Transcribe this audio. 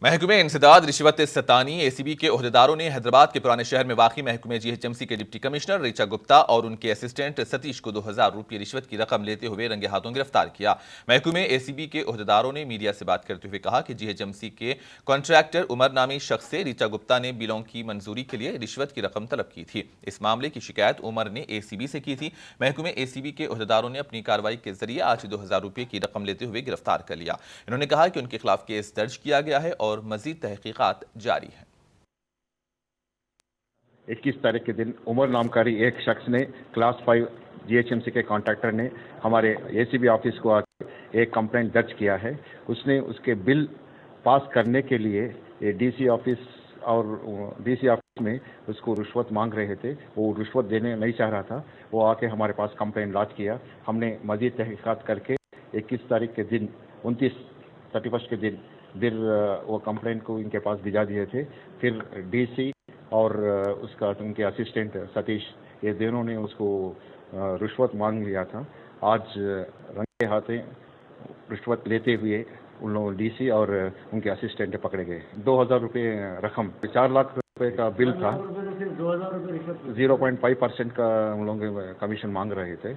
महकमे इंसदाद रिश्वत सतानी एसीबी के ओहदेदारों ने हैदराबाद के पुराने शहर में वाक़ई महकमे जीएचएमसी के डिप्टी कमिश्नर ऋचा गुप्ता और उनके असिस्टेंट सतीश को 2000 रुपये रिश्वत की रकम लेते हुए रंगे हाथों गिरफ्तार किया। महकमे एसीबी के ओहदेदारों ने मीडिया से बात करते हुए कहा कि जीएचएमसी के कॉन्ट्रैक्टर उमर नामी शख्स से ऋचा गुप्ता ने बिलों की मंजूरी के लिए रिश्वत की रकम तलब की थी। इस मामले की शिकायत उमर ने एसीबी से की थी। महकमे एसीबी के ओहदेदारों ने अपनी कार्रवाई के जरिए आज 2000 रुपये की रकम लेते हुए गिरफ्तार कर लिया। इन्होंने कहा कि उनके खिलाफ केस दर्ज किया गया है और मजीद तहकीकात जारी है। 21 तारीख के दिन उमर नामकारी एक शख्स ने क्लास 5 जीएचएमसी के कॉन्ट्रैक्टर ने हमारे एसीबी ऑफिस को आकर एक कंप्लेंट दर्ज किया है। उसने उसके बिल पास करने के लिए डीसी ऑफिस में उसको रिश्वत मांग रहे थे। वो रिश्वत देने नहीं चाह रहा था। वो आके हमारे पास कंप्लेंट लॉन्च किया। हमने मजीद तहकीकात करके 21 तारीख के दिन 31 के दिन फिर वो कंप्लेंट को इनके पास भिजा दिए थे। फिर डीसी और उनके असिस्टेंट सतीश, ये दोनों ने उसको रिश्वत मांग लिया था। आज रंगे हाथे रिश्वत लेते हुए उन लोगों डीसी और उनके असिस्टेंट पकड़े गए। 2000 रुपये रकम, 4 लाख रुपए का बिल था। 0.5% का उन लोगों कमीशन मांग रहे थे।